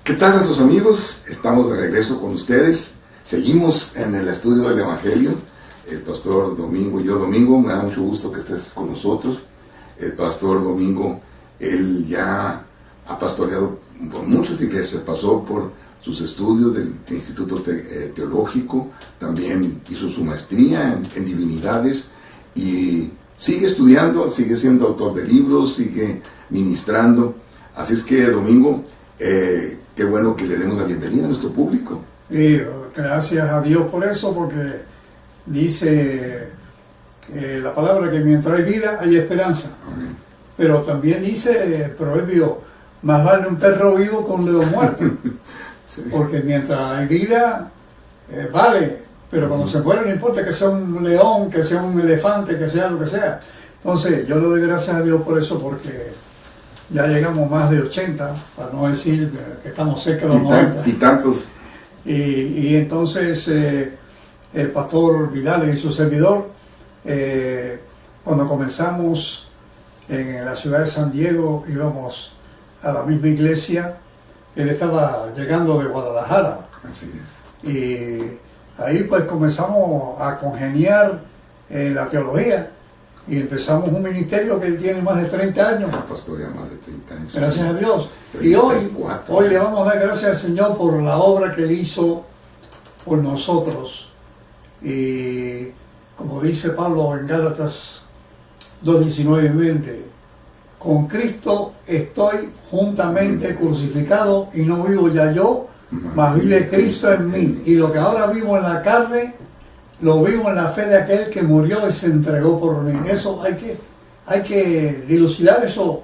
¿Qué tal, nuestros amigos? Estamos de regreso con ustedes. Seguimos en el estudio del Evangelio. El pastor Domingo y yo. Domingo, me da mucho gusto que estés con nosotros. El pastor Domingo, él ya ha pastoreado por muchas iglesias, pasó por sus estudios del Instituto Teológico, también hizo su maestría en divinidades y sigue estudiando, sigue siendo autor de libros, sigue ministrando. Así es que, Domingo, qué bueno que le demos la bienvenida a nuestro público. Y gracias a Dios por eso, porque dice la palabra que mientras hay vida hay esperanza. Amén. Pero también dice el proverbio, más vale un perro vivo que un león muerto. Sí. Porque mientras hay vida, vale, pero cuando se muere no importa que sea un león, que sea un elefante, que sea lo que sea. Entonces yo le doy gracias a Dios por eso, porque ya llegamos más de 80, para no decir que estamos cerca de los 90. Y tantos. Y entonces el pastor Vidal y su servidor, cuando comenzamos en la ciudad de San Diego, íbamos a la misma iglesia. Él estaba llegando de Guadalajara. Así es. Y ahí pues comenzamos a congeniar en la teología y empezamos un ministerio que él tiene más de 30 años. Pastorea más de 30 años. Gracias a Dios. 34. Y hoy le vamos a dar gracias al Señor por la obra que Él hizo por nosotros. Y como dice Pablo en Gálatas 2:19 y 20, con Cristo estoy juntamente crucificado y no vivo ya yo, mas vive Cristo en mí. Y lo que ahora vivo en la carne, lo vivo en la fe de aquel que murió y se entregó por mí. Eso hay que dilucidar eso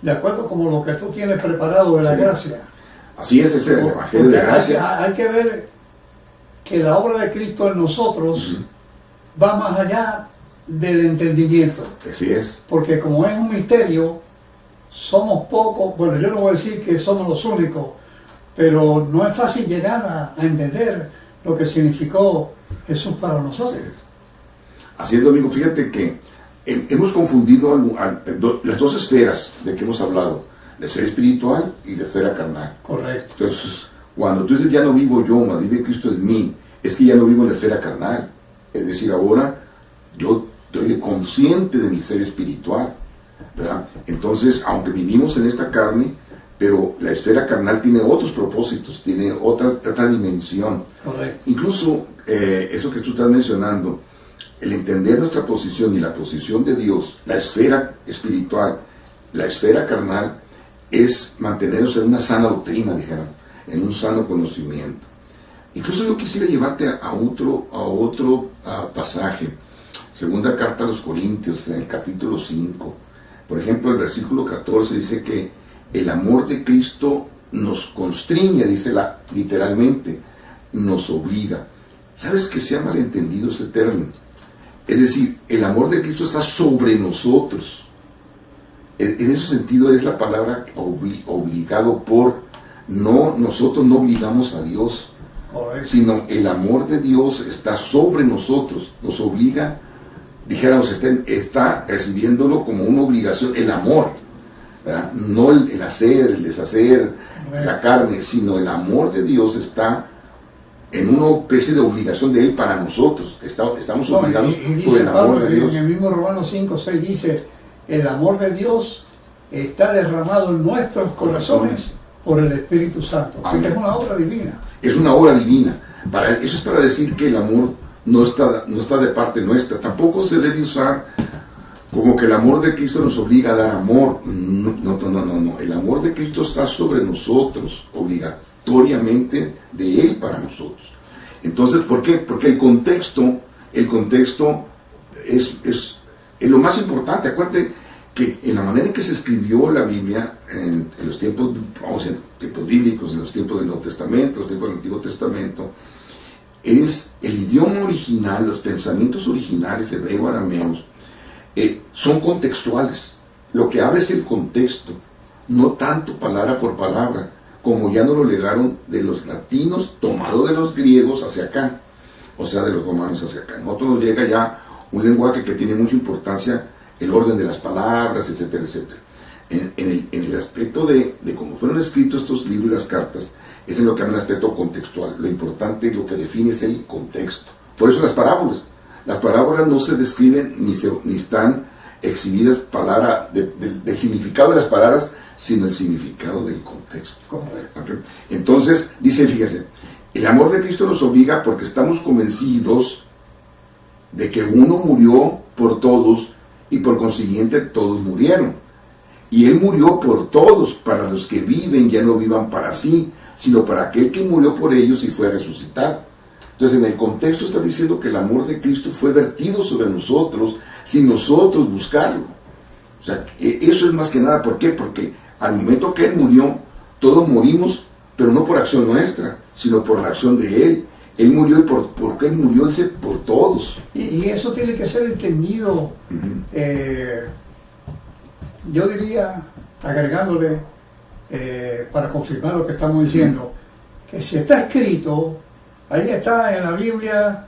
de acuerdo como lo que tú tienes preparado de la gracia. Así es, ese es el Evangelio de gracia. Hay que ver que la obra de Cristo en nosotros va más allá del entendimiento. Así es. Porque como es un misterio, somos pocos, bueno, yo no voy a decir que somos los únicos, pero no es fácil llegar a entender lo que significó Jesús para nosotros. Así es, Domingo, fíjate que hemos confundido las dos esferas de que hemos hablado, la esfera espiritual y la esfera carnal. Correcto. Entonces, cuando tú dices ya no vivo yo, mas vive Cristo en mí, es que ya no vivo en la esfera carnal. Es decir, ahora yo estoy consciente de mi ser espiritual, ¿verdad? Entonces, aunque vivimos en esta carne, pero la esfera carnal tiene otros propósitos, tiene otra dimensión. Correcto. Incluso eso que tú estás mencionando, el entender nuestra posición y la posición de Dios, la esfera espiritual, la esfera carnal, es mantenernos en una sana doctrina, dijeron, en un sano conocimiento. Incluso yo quisiera llevarte a otro pasaje, segunda carta a los Corintios, en el capítulo 5. Por ejemplo, el versículo 14 dice que el amor de Cristo nos constriñe, dice literalmente, nos obliga. ¿Sabes que se ha malentendido ese término? Es decir, el amor de Cristo está sobre nosotros. En ese sentido es la palabra obligado por, no, nosotros no obligamos a Dios, sino el amor de Dios está sobre nosotros, nos obliga, dijéramos, está recibiéndolo como una obligación, el amor, ¿verdad? No el hacer, el deshacer, la carne, sino el amor de Dios está en una especie de obligación de Él para nosotros. Estamos obligados por el amor de Dios. En el mismo Romanos 5:6 dice, el amor de Dios está derramado en nuestros corazones por el Espíritu Santo. Así que es una obra divina. Es una obra divina. Eso es para decir que el amor no está de parte nuestra. Tampoco se debe usar como que el amor de Cristo nos obliga a dar amor. No. El amor de Cristo está sobre nosotros, obligatoriamente de Él para nosotros. Entonces, ¿por qué? Porque el contexto es lo más importante. Acuérdate que en la manera en que se escribió la Biblia, en los tiempos, en tiempos bíblicos, en los tiempos del Nuevo Testamento, los tiempos del Antiguo Testamento, es el idioma original, los pensamientos originales, hebreo, arameos, son contextuales. Lo que habla es el contexto, no tanto palabra por palabra, como ya nos lo legaron de los latinos, tomado de los griegos hacia acá, o sea, de los romanos hacia acá. A nosotros nos llega ya un lenguaje que tiene mucha importancia, el orden de las palabras, etcétera, etcétera. en el aspecto de cómo fueron escritos estos libros y las cartas, es en lo que llaman el aspecto contextual. Lo importante y lo que define es el contexto. Por eso las parábolas no se describen ni están exhibidas del significado de las palabras, sino el significado del contexto. Correcto. ¿Okay? Entonces, dice, fíjese, el amor de Cristo nos obliga porque estamos convencidos de que uno murió por todos y por consiguiente todos murieron. Y Él murió por todos, para los que viven ya no vivan para sí, sino para aquel que murió por ellos y fue resucitado. Entonces, en el contexto está diciendo que el amor de Cristo fue vertido sobre nosotros sin nosotros buscarlo. O sea, eso es más que nada, ¿por qué? Porque al momento que Él murió, todos morimos, pero no por acción nuestra, sino por la acción de Él. Él murió y ¿por qué Él murió? Dice, por todos. Y eso tiene que ser entendido, yo diría, agregándole, para confirmar lo que estamos diciendo, que si está escrito, ahí está en la Biblia,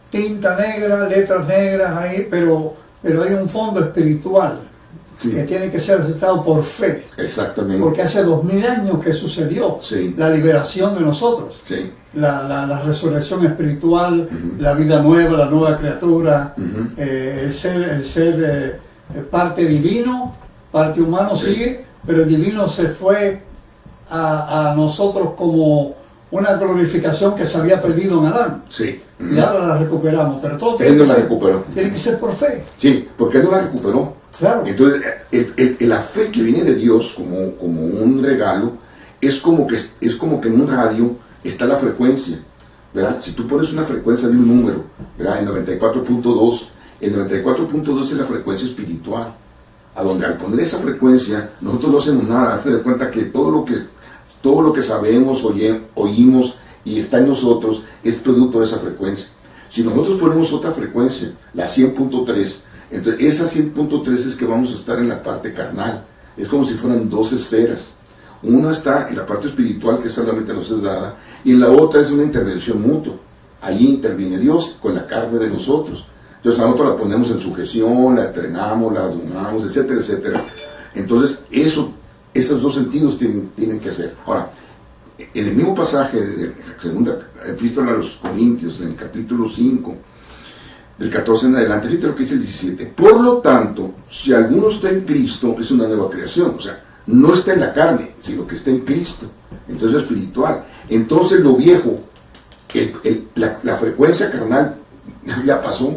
tinta negra, letras negras, ahí, pero hay un fondo espiritual, sí, que tiene que ser aceptado por fe. Exactamente. Porque hace 2000 años que sucedió, sí, la liberación de nosotros, sí, la resurrección espiritual, la vida nueva, la nueva criatura, el ser parte divino, parte humano, sí, sigue, pero el divino se fue a nosotros como una glorificación que se había perdido en Adán. Sí. Y ahora la recuperamos, pero todo Él no la recuperó. Tiene que ser por fe. Sí, porque Él no la recuperó. Claro. Entonces, la fe que viene de Dios como un regalo, es como que en un radio está la frecuencia, ¿verdad? Si tú pones una frecuencia de un número, ¿verdad? El 94.2 es la frecuencia espiritual, a donde al poner esa frecuencia, nosotros no hacemos nada. Hazte de cuenta que todo lo que sabemos, oímos y está en nosotros, es producto de esa frecuencia. Si nosotros ponemos otra frecuencia, la 100.3, entonces esa 100.3 es que vamos a estar en la parte carnal. Es como si fueran dos esferas. Una está en la parte espiritual, que solamente nos es dada, y en la otra es una intervención mutua. Allí interviene Dios con la carne de nosotros. Entonces a nosotros la ponemos en sujeción, la entrenamos, la adornamos, etcétera, etcétera. Entonces esos dos sentidos tienen que hacer. Ahora, en el mismo pasaje de la segunda epístola a los Corintios, en el capítulo 5, del 14 en adelante, fíjate lo que dice el 17. Por lo tanto, si alguno está en Cristo, es una nueva creación. O sea, no está en la carne, sino que está en Cristo. Entonces es espiritual. Entonces lo viejo, la frecuencia carnal ya pasó,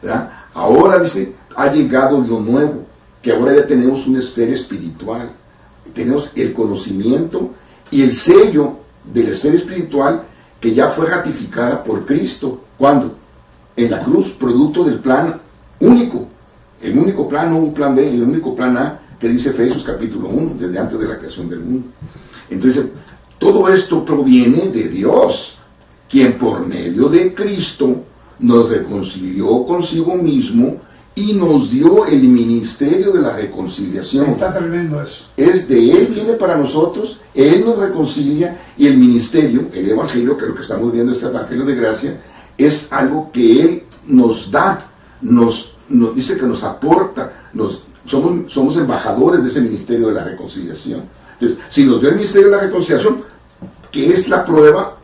¿verdad? Ahora dice, ha llegado lo nuevo, que ahora ya tenemos una esfera espiritual. Tenemos el conocimiento y el sello de la esfera espiritual que ya fue ratificada por Cristo. ¿Cuándo? En la cruz, producto del plan único. El único plan, no un plan B, el único plan A, que dice Efesios capítulo 1, desde antes de la creación del mundo. Entonces, todo esto proviene de Dios, quien por medio de Cristo nos reconcilió consigo mismo y nos dio el ministerio de la reconciliación. Está tremendo eso. Es de Él, viene para nosotros, Él nos reconcilia, y el ministerio, el evangelio, que es lo que estamos viendo, este evangelio de gracia, es algo que Él nos da, nos dice que nos aporta, somos embajadores de ese ministerio de la reconciliación. Entonces, si nos dio el ministerio de la reconciliación, que es la prueba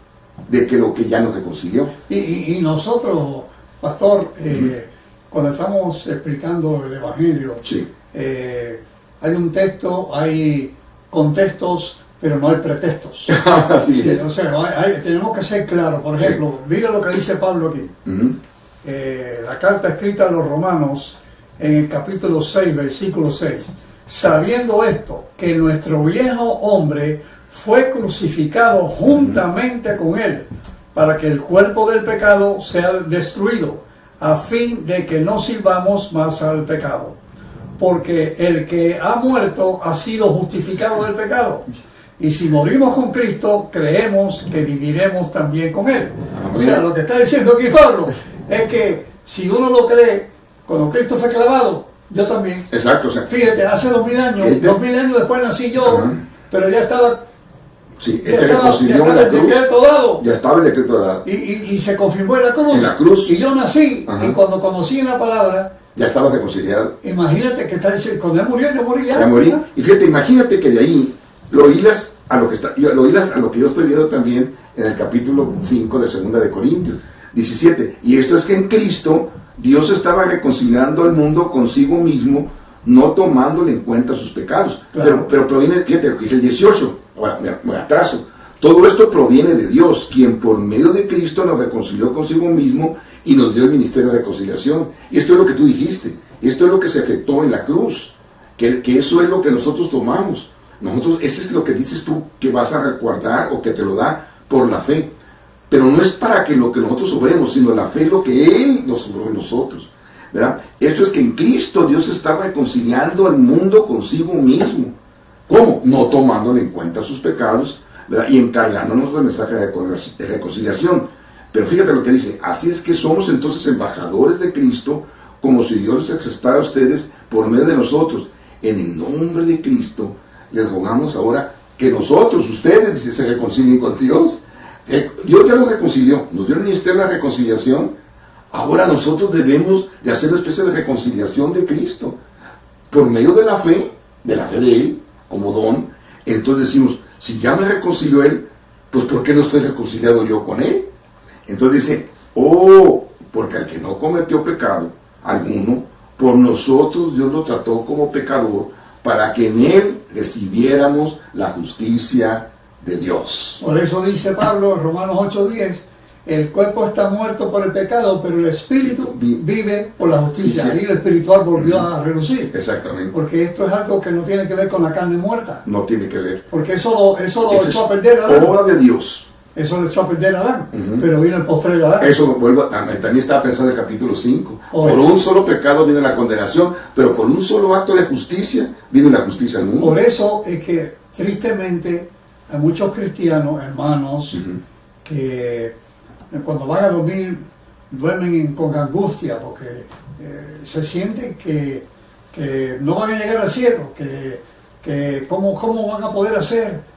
de que lo que ya nos reconcilió. Y nosotros, pastor, cuando estamos explicando el evangelio, sí, hay un texto, hay contextos, pero no hay pretextos. Así sí, es. O sea, tenemos que ser claros. Por ejemplo, sí, mira lo que dice Pablo aquí. La carta escrita a los romanos en el capítulo 6, versículo 6. Sabiendo esto, que nuestro viejo hombre fue crucificado juntamente con él, para que el cuerpo del pecado sea destruido, a fin de que no sirvamos más al pecado. Porque el que ha muerto ha sido justificado del pecado. Y si morimos con Cristo, creemos que viviremos también con Él. O sea, lo que está diciendo aquí Pablo es que si uno lo cree, cuando Cristo fue clavado, yo también. Exacto. O sea, fíjate, hace 2000 años, 2000 años después nací yo, pero ya estaba... Sí, ya estaba el decreto dado. Ya estaba el decreto dado. Y se confirmó en la cruz. En la cruz. Y yo nací, y cuando conocí la palabra, Ya estabas reconciliado. Imagínate que está diciendo, cuando él murió, yo morí ya. Ya morí. Y fíjate, imagínate que de ahí lo hilas a lo que yo estoy viendo también en el capítulo 5 de 2 de Corintios 17. Y esto es que en Cristo Dios estaba reconciliando al mundo consigo mismo, no tomándole en cuenta sus pecados. Claro. Pero proviene, fíjate lo que dice el 18. Ahora, me atraso. Todo esto proviene de Dios, quien por medio de Cristo nos reconcilió consigo mismo y nos dio el ministerio de reconciliación. Y esto es lo que tú dijiste. Esto es lo que se efectuó en la cruz. Que eso es lo que nosotros tomamos. Nosotros, ese es lo que dices tú que vas a recordar o que te lo da por la fe. Pero no es para que lo que nosotros obremos, sino la fe es lo que Él nos obró en nosotros, ¿verdad? Esto es que en Cristo Dios está reconciliando al mundo consigo mismo. ¿Cómo? No tomándole en cuenta sus pecados, ¿verdad? Y encargándonos del mensaje de reconciliación. Pero fíjate lo que dice: así es que somos entonces embajadores de Cristo, como si Dios les exaltara a ustedes por medio de nosotros. En el nombre de Cristo les rogamos ahora que nosotros, ustedes, dice, se reconcilien con Dios. Dios ya los reconcilió, nos dio el ministerio de la reconciliación. Ahora nosotros debemos de hacer una especie de reconciliación de Cristo por medio de la fe de Él como don. Entonces decimos, si ya me reconcilió Él, pues ¿por qué no estoy reconciliado yo con Él? Entonces dice, porque al que no cometió pecado alguno, por nosotros Dios lo trató como pecador, para que en Él recibiéramos la justicia de Dios. Por eso dice Pablo en Romanos 8:10, el cuerpo está muerto por el pecado, pero el espíritu vive por la justicia. Sí, sí. Ahí lo espiritual volvió a relucir. Exactamente. Porque esto es algo que no tiene que ver con la carne muerta. No tiene que ver. Porque eso lo echó a perder a Adán. Obra de Dios. Eso lo echó a perder a Adán. Pero vino el postrero Adán. Eso también estaba pensando en el capítulo 5. Por un solo pecado vino la condenación, pero por un solo acto de justicia vino la justicia al mundo. Por eso es que tristemente hay muchos cristianos, hermanos, que cuando van a dormir duermen con angustia porque se sienten que no van a llegar al cielo, que cómo van a poder hacer.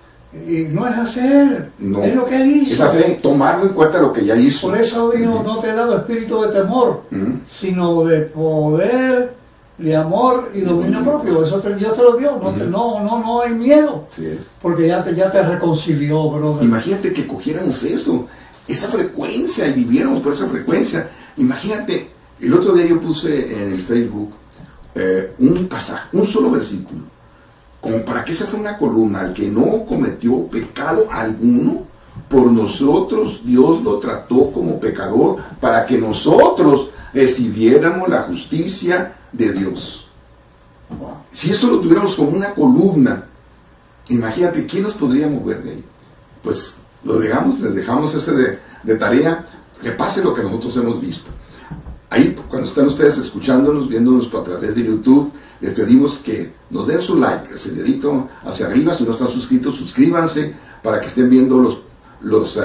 Y no es hacer, no, es lo que Él hizo. Es la fe, tomarlo en cuenta lo que ya hizo. Por eso dijo, no te he dado espíritu de temor, sino de poder, de amor y dominio propio. Eso Dios te lo dio, no hay miedo. Sí es. Porque ya te reconcilió, brother. Imagínate que cogiéramos eso, esa frecuencia, y viviéramos por esa frecuencia. Imagínate, el otro día yo puse en el Facebook un pasaje, un solo versículo, como para que esa fuera una columna: al que no cometió pecado alguno, por nosotros Dios lo trató como pecador, para que nosotros recibiéramos la justicia de Dios. Wow. Si eso lo tuviéramos como una columna, imagínate, ¿quién nos podría mover de ahí? Pues les dejamos ese de tarea, que pase lo que nosotros hemos visto. Ahí, cuando están ustedes escuchándonos, viéndonos a través de YouTube, les pedimos que nos den su like, ese dedito hacia arriba. Si no están suscritos, suscríbanse para que estén viendo los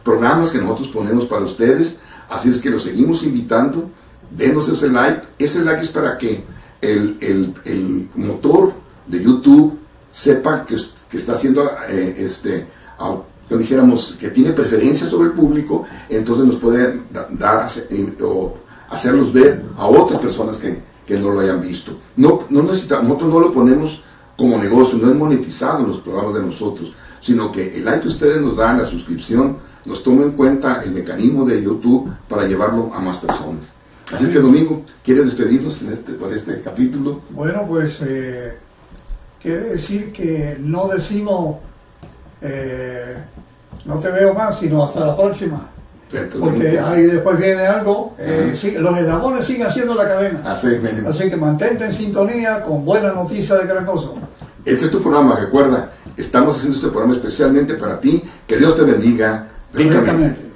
programas que nosotros ponemos para ustedes. Así es que los seguimos invitando. Denos ese like. Ese like es para que el motor de YouTube sepa que está haciendo que dijéramos que tiene preferencia sobre el público, entonces nos puede dar o hacerlos ver a otras personas que no lo hayan visto. No necesitamos, nosotros no lo ponemos como negocio, no es monetizado en los programas de nosotros, sino que el like que ustedes nos dan, la suscripción, nos toma en cuenta el mecanismo de YouTube para llevarlo a más personas. Así que, Domingo, ¿quieres despedirnos por este capítulo? Bueno, pues quiere decir que no decimos no te veo más, sino hasta la próxima. Porque ahí después viene algo. Los eslabones siguen haciendo la cadena. Así que mantente en sintonía con buenas noticias de Gran Gozo. Este es tu programa, recuerda, estamos haciendo este programa especialmente para ti. Que Dios te bendiga ricamente.